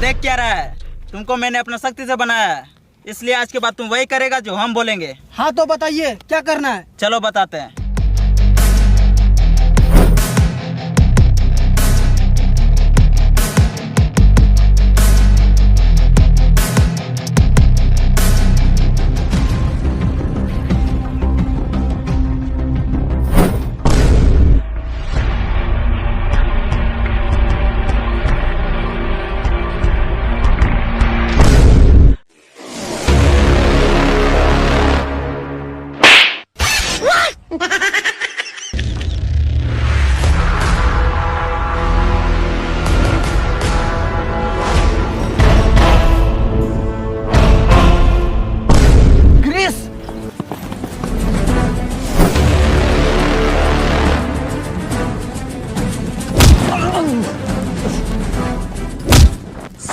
देख क्या रहा है? तुमको मैंने अपना शक्ति से बनाया है, इसलिए आज के बाद तुम वही करेगा जो हम बोलेंगे। हाँ तो बताइए क्या करना है? चलो बताते हैं।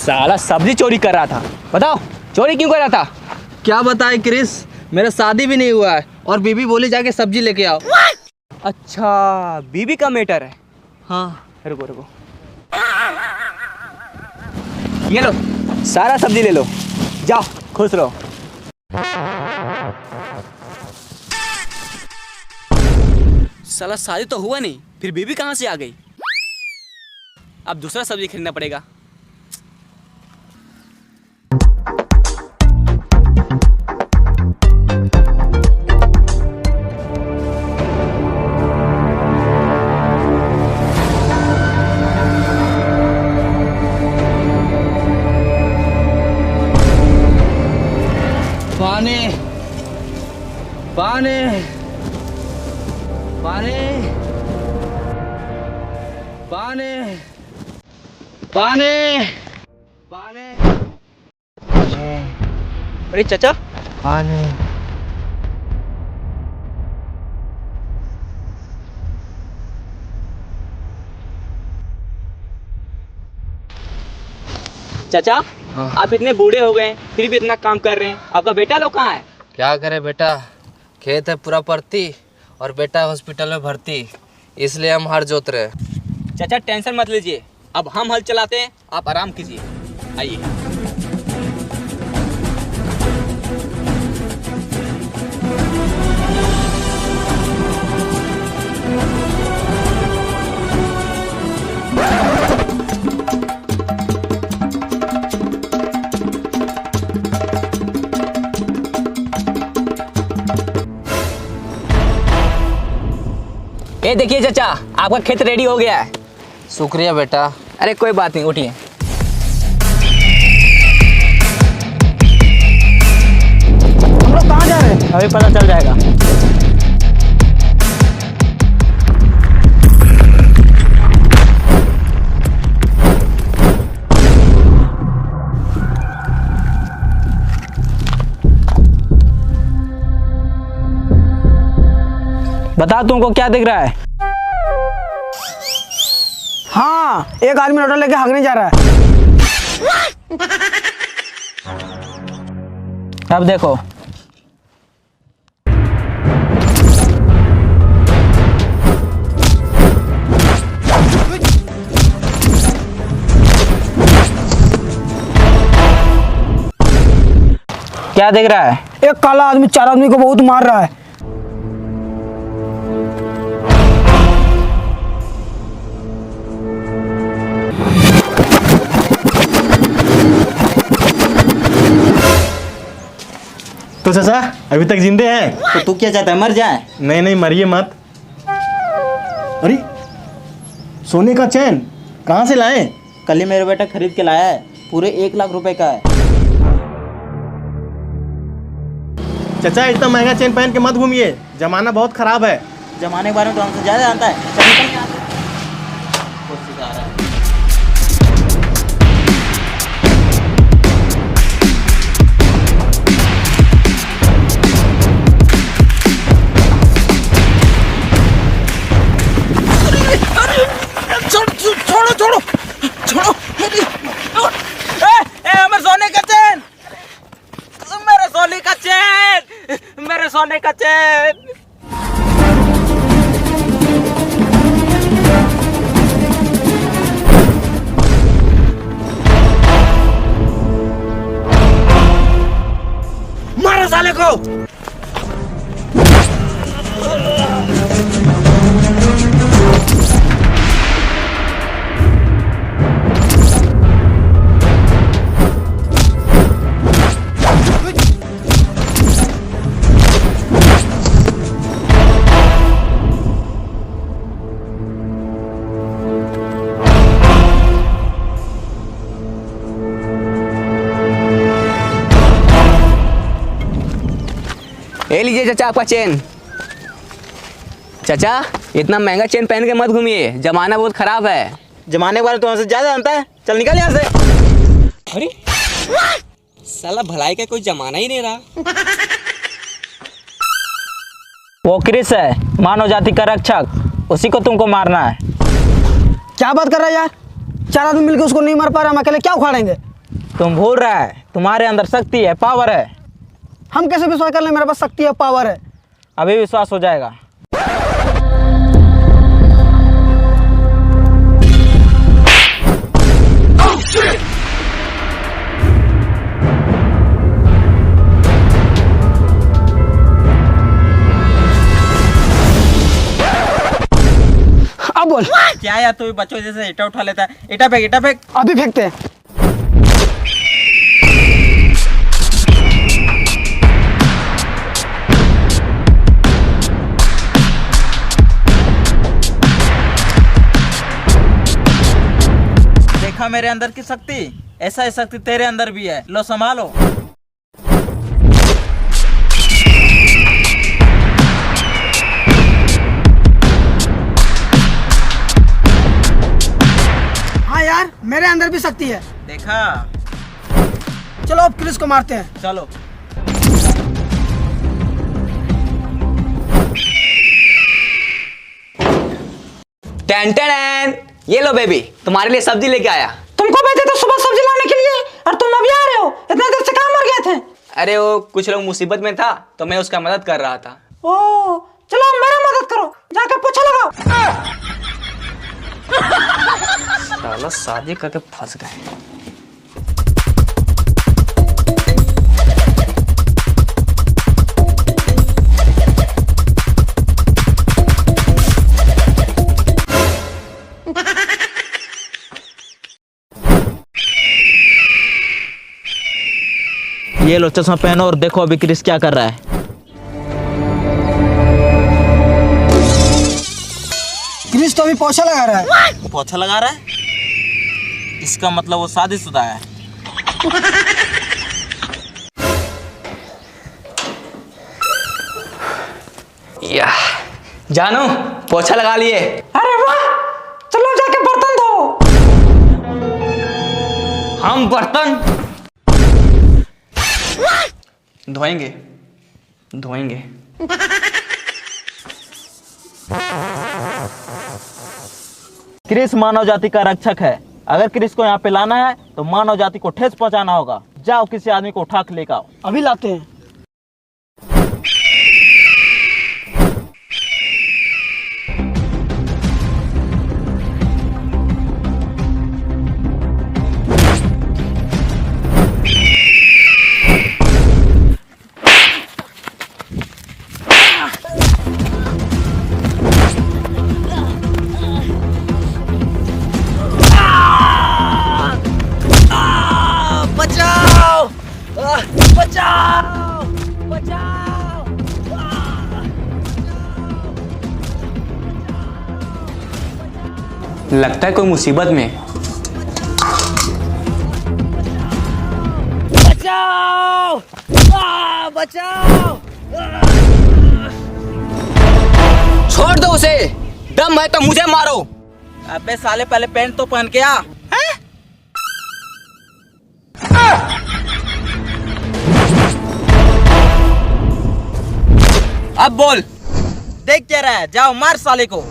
साला सब्जी चोरी कर रहा था। बताओ चोरी क्यों कर रहा था? क्या बताए क्रिस, मेरा शादी भी नहीं हुआ है और बीबी बोली जाके सब्जी लेके आओ। अच्छा बीबी का मैटर है। हाँ रुको रुको, ये लो सारा सब्जी ले लो, जाओ खुश रहो। साला शादी तो हुआ नहीं, फिर बीबी कहाँ से आ गई? अब दूसरा सब्जी खरीदना पड़ेगा। पानी पानी पानी पानी पानी पानी। अरे चाचा, पानी। चाचा आप इतने बूढ़े हो गए फिर भी इतना काम कर रहे हैं, आपका बेटा लोग कहाँ है? क्या करे बेटा, खेत है पूरा परती और बेटा हॉस्पिटल में भर्ती, इसलिए हम हर जोत रहे। चाचा टेंशन मत लीजिए, अब हम हल चलाते हैं, आप आराम कीजिए। आइए। ये देखिए चाचा, आपका खेत रेडी हो गया है। शुक्रिया बेटा। अरे कोई बात नहीं, उठिए। हम लोग कहाँ जा रहे हैं? अभी पता चल जाएगा। बता तुमको क्या दिख रहा है? हाँ, एक आदमी लोटा लेके भागने जा रहा है। अब देखो। क्या दिख रहा है? एक काला आदमी 4 आदमी को बहुत मार रहा है। तो चाचा अभी तक जिंदे हैं? तो तू क्या चाहता है, मर जाए? नहीं नहीं, मरिए मत। अरे सोने का चैन कहाँ से लाए? कल ही मेरा बेटा खरीद के लाया है, पूरे 1 लाख रुपए का है। चाचा इतना महंगा चैन पहन के मत घूमिए, जमाना बहुत खराब है। जमाने के बारे में तो हमसे ज्यादा जानता है। चल निकल यहाँ से। खुद सिखा रहा है। सोने का चैन। जाओ। ये लीजिए चाचा आपका चेन। चाचा इतना महंगा चेन पहन के मत घूमिए, जमाना बहुत खराब है। जमाने वाले तो हमसे ज्यादा जानता है। चल निकल यहाँ से। अरे साला भलाई का कोई जमाना ही नहीं रहा। वो क्रिस है, मानव जाति का रक्षक, उसी को तुमको मारना है। क्या बात कर रहा है यार? 4 आदमी मिलकर उसको नहीं मार पा रहे, हम अकेले क्या उखाड़ेंगे? तुम भूल रहा है, तुम्हारे अंदर शक्ति है, पावर है। हम कैसे विश्वास कर लें? मेरे पास शक्ति है, पावर है। अभी विश्वास हो जाएगा। अब बोल। क्या यार तू बच्चों जैसे ईटा उठा लेता है? ईटा फेंक, ईटा फेंक। अभी फेंकते हैं। देखा मेरे अंदर की शक्ति? ऐसा ही शक्ति तेरे अंदर भी है, लो संभालो। हाँ यार, मेरे अंदर भी शक्ति है। देखा? चलो अब क्रिस को मारते हैं। चलो। टेन टेन, ये लो बेबी, तुम्हारे लिए सब्जी लेके आया। तुमको भेजे तो सुबह सब्जी लाने के लिए, और तुम अभी आ रहे हो? इतना देर से कहाँ मर गए थे? अरे वो कुछ लोग मुसीबत में था तो मैं उसका मदद कर रहा था। ओ, चलो मेरा मदद करो, जाकर पोछा लगाओ। साला शादी करके फंस गए। ये लो चश्मा पहनो और देखो अभी क्रिस क्या कर रहा है। क्रिस तो अभी पोछा लगा रहा है। पोछा लगा रहा है? इसका मतलब वो शादीशुदा है। या जानू, पोछा लगा लिए। अरे वाह, चलो जाके बर्तन धो। हम बर्तन धोएंगे धोएंगे। क्रिस मानव जाति का रक्षक है। अगर क्रिस को यहाँ पे लाना है तो मानव जाति को ठेस पहुंचाना होगा। जाओ किसी आदमी को उठा के लेकर आओ। अभी लाते हैं। लगता है कोई मुसीबत में। बचाओ! बचाओ! छोड़ दो उसे, दम है तो मुझे मारो। अबे साले पहले पैंट तो पहन के आ। अब बोल। देख क्या रहा है? जाओ मार साले को।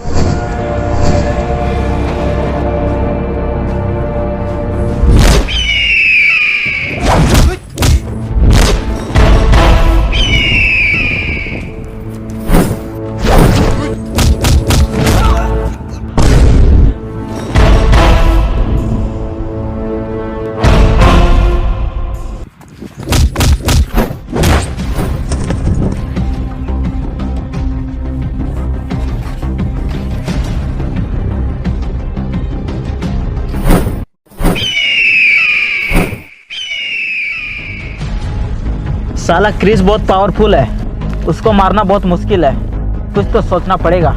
साला क्रिस बहुत पावरफुल है, उसको मारना बहुत मुश्किल है, कुछ तो सोचना पड़ेगा।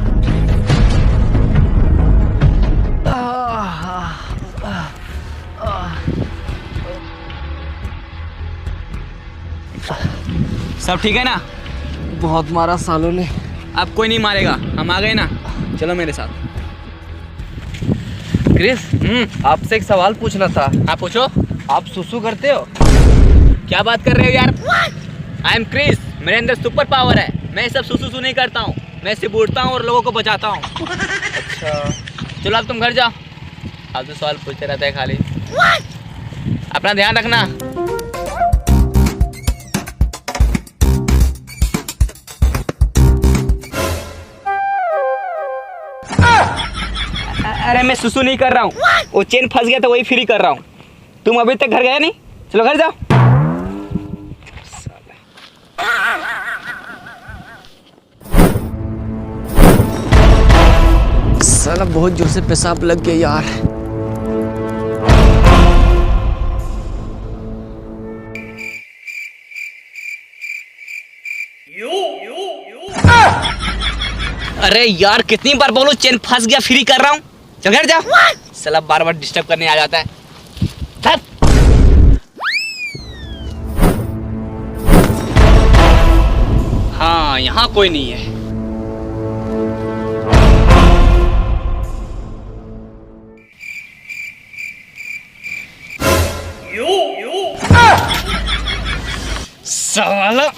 सब ठीक है ना? बहुत मारा सालों ने। अब कोई नहीं मारेगा, हम आ गए ना, चलो मेरे साथ। क्रिस, आपसे एक सवाल पूछना था। आप पूछो। आप सुसु करते हो? क्या बात कर रहे हो यार? आई एम क्रिस, मेरे अंदर सुपर पावर है, मैं सब सुसु नहीं करता हूँ, मैं सिर्फ उड़ता हूँ और लोगों को बचाता हूँ। अच्छा, चलो अब तुम घर जाओ, आप तो सवाल पूछते रहते हैं खाली। अपना ध्यान रखना। अरे मैं सुसु नहीं कर रहा हूँ, वो चेन फंस गया तो वही फ्री कर रहा हूँ। तुम अभी तक घर गए नहीं? चलो घर जाओ। साला बहुत जोर से पेशाब लग गया यार। अरे यार कितनी बार बोलूं, चेन फंस गया फ्री कर रहा हूँ। चल घर जाओ। साला बार बार डिस्टर्ब करने आ जाता है। चल। हाँ यहाँ कोई नहीं है। साला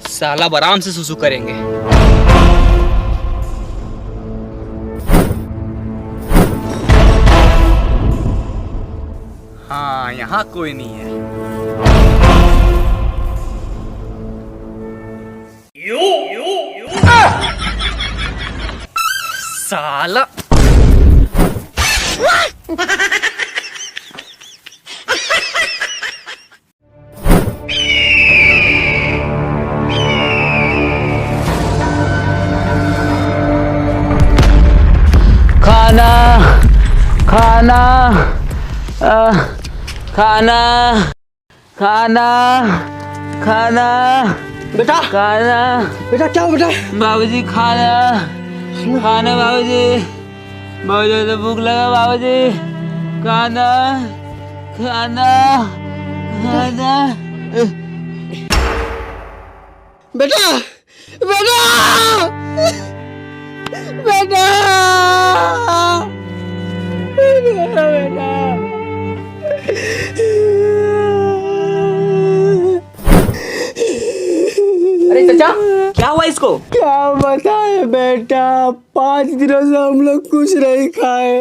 साला आराम से सुसु करेंगे। हाँ यहाँ कोई नहीं है। साला खाना खाना खाना खाना खाना बेटा खाना बेटा क्या हो बेटा? बाबूजी खाना खाना बाबूजी बाबूजी तो भूख लगा बाबूजी खाना खाना खाना बेटा बेटा बेटा बेटा अरे चाचा क्या हुआ इसको? क्या बताए बेटा, 5 दिनों से हम लोग कुछ नहीं खाए,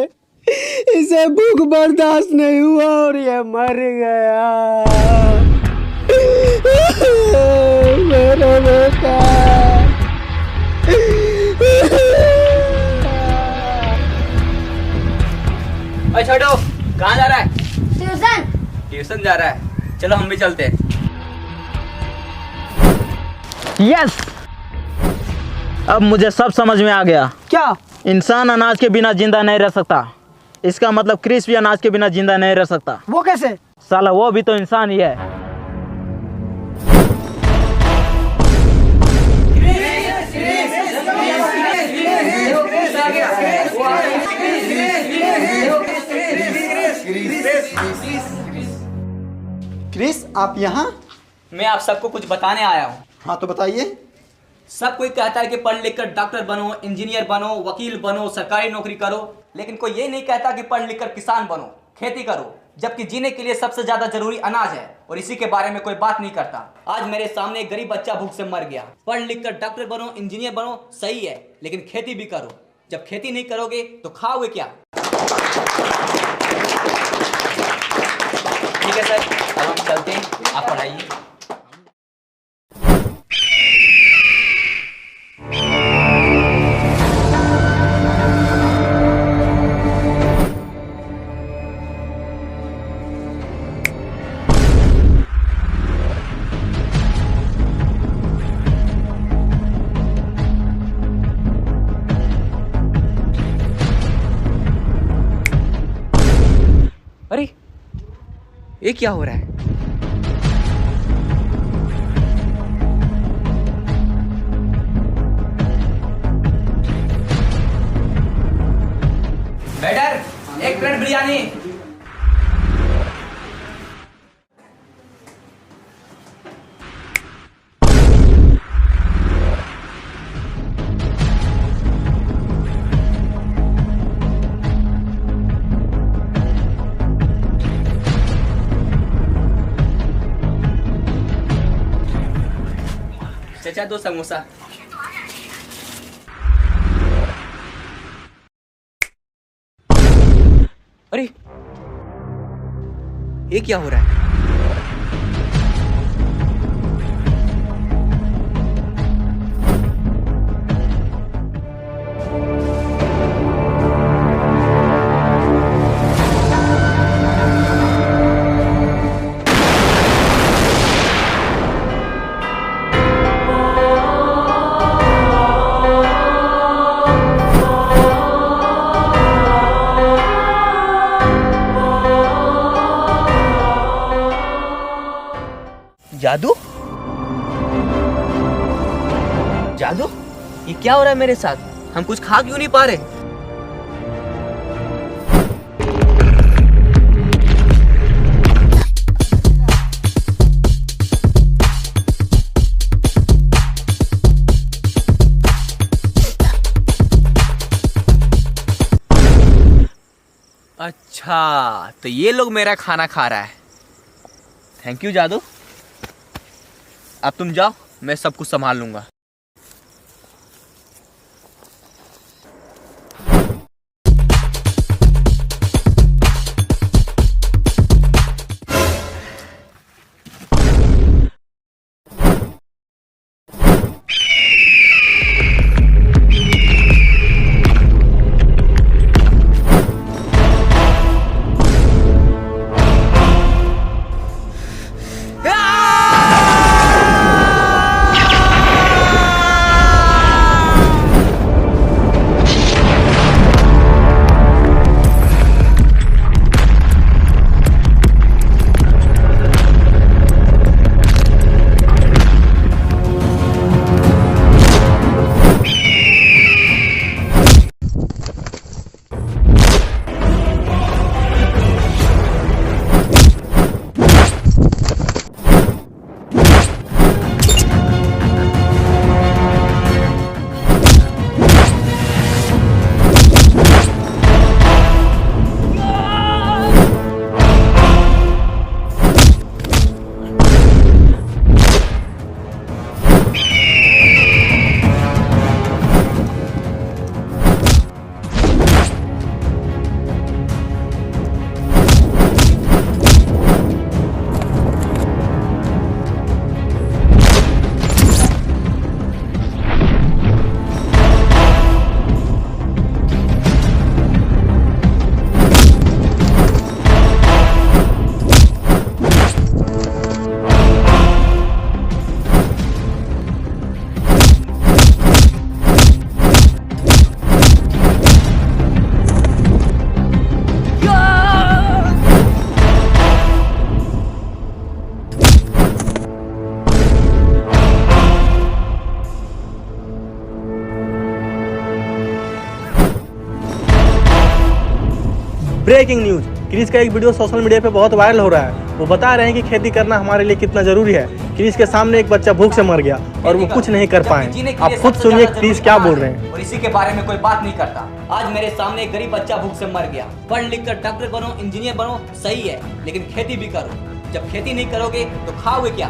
इसे भूख बर्दाश्त नहीं हुआ और ये मर गया। मेरा बेटा। अरे छोटू कहाँ जा रहा है? ट्यूशन। ट्यूशन जा रहा है, चलो हम भी चलते हैं। यस, अब मुझे सब समझ में आ गया। क्या? इंसान अनाज के बिना जिंदा नहीं रह सकता, इसका मतलब क्रिस भी अनाज के बिना जिंदा नहीं रह सकता। वो कैसे? साला वो भी तो इंसान ही है। क्रिस आप यहाँ? मैं आप सबको कुछ बताने आया हूँ। हाँ तो बताइए। सब कोई कहता है कि पढ़ लिख कर डॉक्टर बनो, इंजीनियर बनो, वकील बनो, सरकारी नौकरी करो, लेकिन कोई ये नहीं कहता कि पढ़ लिख कर किसान बनो, खेती करो, जबकि जीने के लिए सबसे ज्यादा जरूरी अनाज है और इसी के बारे में कोई बात नहीं करता। आज मेरे सामने एक गरीब बच्चा भूख से मर गया। पढ़ लिख कर डॉक्टर बनो, इंजीनियर बनो सही है, लेकिन खेती भी करो। जब खेती नहीं करोगे तो खाओगे क्या? ठीक है सर, अब हम चलते हैं, आप पढ़ाइए। ये क्या हो रहा है? वेटर, एक प्लेट बिरयानी। चाचा 2 समोसा। अरे ये क्या हो रहा है? जादू? जादू? ये क्या हो रहा है मेरे साथ? हम कुछ खा क्यों नहीं पा रहे? अच्छा, तो ये लोग मेरा खाना खा रहा है। थैंक यू जादू। अब तुम जाओ, मैं सब कुछ संभाल लूंगा। ब्रेकिंग न्यूज, क्रिस का एक वीडियो सोशल मीडिया पे बहुत वायरल हो रहा है। वो बता रहे हैं कि खेती करना हमारे लिए कितना जरूरी है। क्रिस के सामने एक बच्चा भूख से मर गया और वो कुछ नहीं कर पाए। आप खुद सुनिए क्रिस क्या बोल रहे हैं। और इसी के बारे में कोई बात नहीं करता। आज मेरे सामने एक गरीब बच्चा भूख से मर गया। पढ़ लिख कर डॉक्टर बनो, इंजीनियर बनो, सही है, लेकिन खेती भी करो। जब खेती नहीं करोगे तो खाओगे क्या?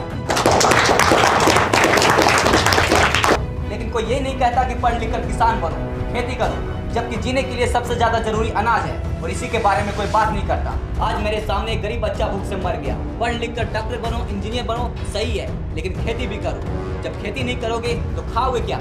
लेकिन कोई ये नहीं कहता कि पढ़ लिख कर किसान बनो, खेती करो, जबकि जीने के लिए सबसे ज्यादा जरूरी अनाज है। और इसी के बारे में कोई बात नहीं करता। आज मेरे सामने एक गरीब बच्चा भूख से मर गया। पढ़ लिख कर डॉक्टर बनो, इंजीनियर बनो, सही है, लेकिन खेती भी करो। जब खेती नहीं करोगे तो खाओगे क्या?